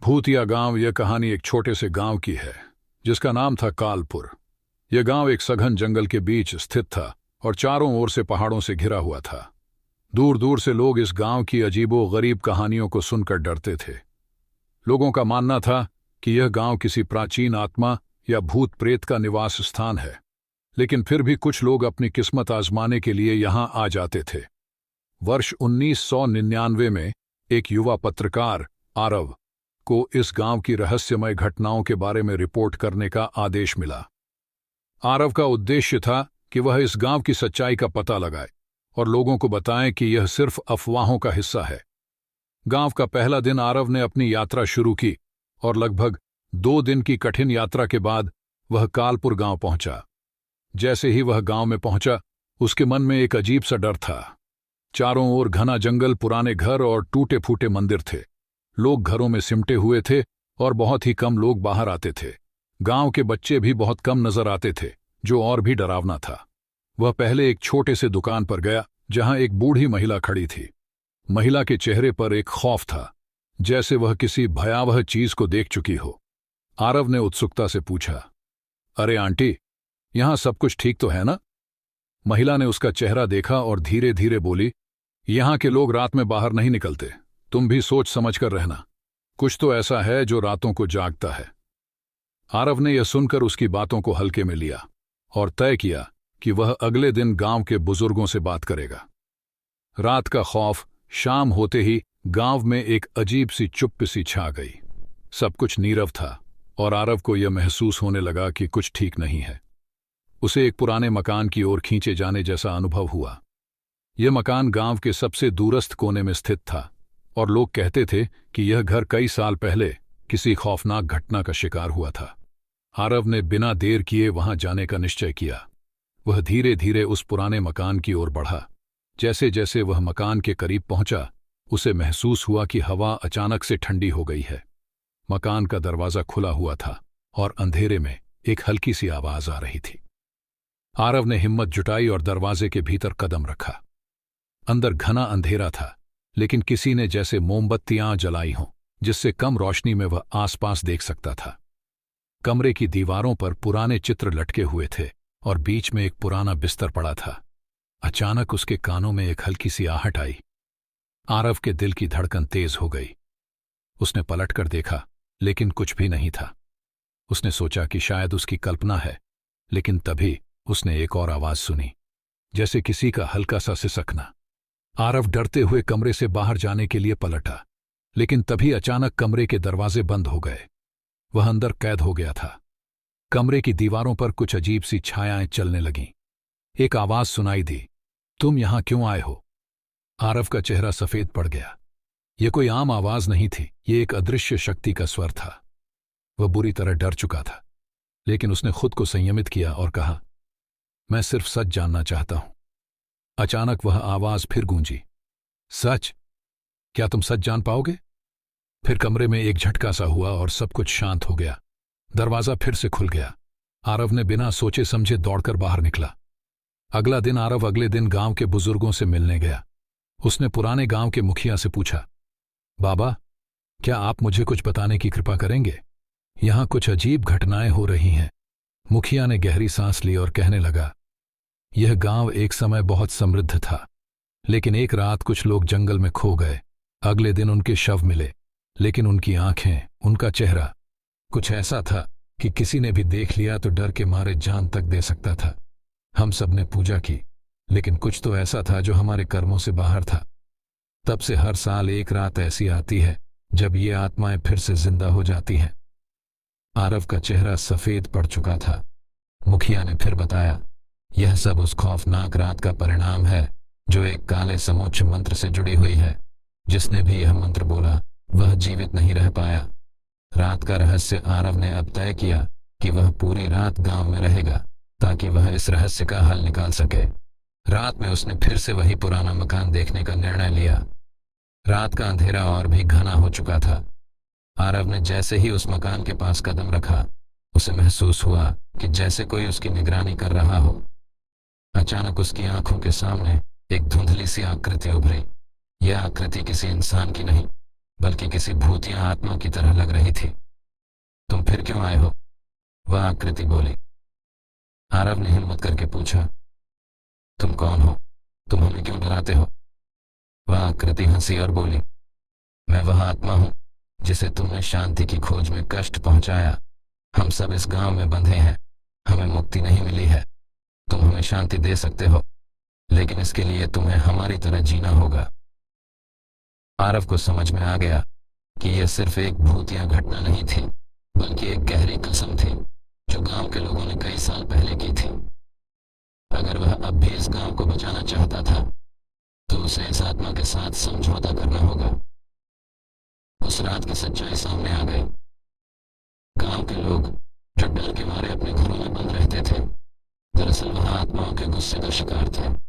भूतिया गांव। यह कहानी एक छोटे से गांव की है जिसका नाम था कालपुर। यह गांव एक सघन जंगल के बीच स्थित था और चारों ओर से पहाड़ों से घिरा हुआ था। दूर दूर से लोग इस गांव की अजीबो गरीब कहानियों को सुनकर डरते थे। लोगों का मानना था कि यह गांव किसी प्राचीन आत्मा या भूत प्रेत का निवास स्थान है, लेकिन फिर भी कुछ लोग अपनी किस्मत आजमाने के लिए यहां आ जाते थे। वर्ष 1999 में एक युवा पत्रकार आरव को इस गांव की रहस्यमय घटनाओं के बारे में रिपोर्ट करने का आदेश मिला। आरव का उद्देश्य था कि वह इस गांव की सच्चाई का पता लगाए और लोगों को बताएं कि यह सिर्फ अफवाहों का हिस्सा है। गांव का पहला दिन आरव ने अपनी यात्रा शुरू की और लगभग 2 दिन की कठिन यात्रा के बाद वह कालपुर गांव पहुंचा। जैसे ही वह गांव में पहुंचा, उसके मन में एक अजीब सा डर था। चारों ओर घना जंगल, पुराने घर और टूटे फूटे मंदिर थे। लोग घरों में सिमटे हुए थे और बहुत ही कम लोग बाहर आते थे। गांव के बच्चे भी बहुत कम नजर आते थे, जो और भी डरावना था। वह पहले एक छोटे से दुकान पर गया जहां एक बूढ़ी महिला खड़ी थी। महिला के चेहरे पर एक खौफ था, जैसे वह किसी भयावह चीज को देख चुकी हो। आरव ने उत्सुकता से पूछा, अरे आंटी, यहां सब कुछ ठीक तो है ना? महिला ने उसका चेहरा देखा और धीरे धीरे बोली, यहां के लोग रात में बाहर नहीं निकलते। तुम भी सोच समझ कर रहना। कुछ तो ऐसा है जो रातों को जागता है। आरव ने यह सुनकर उसकी बातों को हल्के में लिया और तय किया कि वह अगले दिन गांव के बुजुर्गों से बात करेगा। रात का खौफ शाम होते ही गांव में एक अजीब सी चुप्पी सी छा गई। सब कुछ नीरव था और आरव को यह महसूस होने लगा कि कुछ ठीक नहीं है। उसे एक पुराने मकान की ओर खींचे जाने जैसा अनुभव हुआ। यह मकान गांव के सबसे दूरस्थ कोने में स्थित था और लोग कहते थे कि यह घर कई साल पहले किसी खौफनाक घटना का शिकार हुआ था। आरव ने बिना देर किए वहां जाने का निश्चय किया। वह धीरे धीरे उस पुराने मकान की ओर बढ़ा। जैसे जैसे वह मकान के करीब पहुंचा, उसे महसूस हुआ कि हवा अचानक से ठंडी हो गई है। मकान का दरवाजा खुला हुआ था और अंधेरे में एक हल्की सी आवाज आ रही थी। आरव ने हिम्मत जुटाई और दरवाजे के भीतर कदम रखा। अंदर घना अंधेरा था, लेकिन किसी ने जैसे मोमबत्तियां जलाई हों, जिससे कम रोशनी में वह आसपास देख सकता था। कमरे की दीवारों पर पुराने चित्र लटके हुए थे और बीच में एक पुराना बिस्तर पड़ा था। अचानक उसके कानों में एक हल्की सी आहट आई। आरव के दिल की धड़कन तेज हो गई। उसने पलटकर देखा, लेकिन कुछ भी नहीं था। उसने सोचा कि शायद उसकी कल्पना है, लेकिन तभी उसने एक और आवाज सुनी, जैसे किसी का हल्का सा सिसकना। आरव डरते हुए कमरे से बाहर जाने के लिए पलटा, लेकिन तभी अचानक कमरे के दरवाजे बंद हो गए। वह अंदर कैद हो गया था। कमरे की दीवारों पर कुछ अजीब सी छायाएं चलने लगीं। एक आवाज सुनाई दी, तुम यहां क्यों आए हो? आरव का चेहरा सफेद पड़ गया। यह कोई आम आवाज नहीं थी, ये एक अदृश्य शक्ति का स्वर था। वह बुरी तरह डर चुका था, लेकिन उसने खुद को संयमित किया और कहा, मैं सिर्फ सच जानना चाहता हूं। अचानक वह आवाज फिर गूंजी, सच? क्या तुम सच जान पाओगे? फिर कमरे में एक झटका सा हुआ और सब कुछ शांत हो गया। दरवाजा फिर से खुल गया। आरव ने बिना सोचे समझे दौड़कर बाहर निकला। अगला दिन आरव अगले दिन गांव के बुजुर्गों से मिलने गया। उसने पुराने गांव के मुखिया से पूछा, बाबा, क्या आप मुझे कुछ बताने की कृपा करेंगे? यहां कुछ अजीब घटनाएं हो रही हैं। मुखिया ने गहरी सांस ली और कहने लगा, यह गांव एक समय बहुत समृद्ध था, लेकिन एक रात कुछ लोग जंगल में खो गए। अगले दिन उनके शव मिले, लेकिन उनकी आंखें, उनका चेहरा कुछ ऐसा था कि किसी ने भी देख लिया तो डर के मारे जान तक दे सकता था। हम सब ने पूजा की, लेकिन कुछ तो ऐसा था जो हमारे कर्मों से बाहर था। तब से हर साल एक रात ऐसी आती है जब ये आत्माएं फिर से जिंदा हो जाती हैं। आरव का चेहरा सफेद पड़ चुका था। मुखिया ने फिर बताया, यह सब उस खौफनाक रात का परिणाम है जो एक काले समोच्च मंत्र से जुड़ी हुई है। जिसने भी यह मंत्र बोला वह जीवित नहीं रह पाया। रात का रहस्य आरव ने अब तय किया कि वह पूरी रात गांव में रहेगा ताकि वह इस रहस्य का हल निकाल सके। रात में उसने फिर से वही पुराना मकान देखने का निर्णय लिया। रात का अंधेरा और भी घना हो चुका था। आरव ने जैसे ही उस मकान के पास कदम रखा, उसे महसूस हुआ कि जैसे कोई उसकी निगरानी कर रहा हो। अचानक उसकी आंखों के सामने एक धुंधली सी आकृति उभरी। यह आकृति किसी इंसान की नहीं, बल्कि किसी भूतिया आत्मा की तरह लग रही थी। तुम फिर क्यों आए हो? वह आकृति बोली। आरव ने हिम्मत करके पूछा, तुम कौन हो? तुम हमें क्यों डराते हो? वह आकृति हंसी और बोली, मैं वह आत्मा हूं जिसे तुमने शांति की खोज में कष्ट पहुंचाया। हम सब इस गांव में बंधे हैं, हमें मुक्ति नहीं मिली है। तुम हमें शांति दे सकते हो, लेकिन इसके लिए तुम्हें हमारी तरह जीना होगा। आरव को समझ में आ गया कि यह सिर्फ एक भूतिया घटना नहीं थी, बल्कि एक गहरी कसम थी जो गांव के लोगों ने कई साल पहले की थी। अगर वह अब भी इस गांव को बचाना चाहता था, तो उसे इस आत्मा के साथ समझौता करना होगा। उस रात की सच्चाई सामने आ गई। गांव के लोग, जो डर के मारे अपने घरों में बंद रहते थे, दरअसल वह आत्माओं के गुस्से का शिकार थे।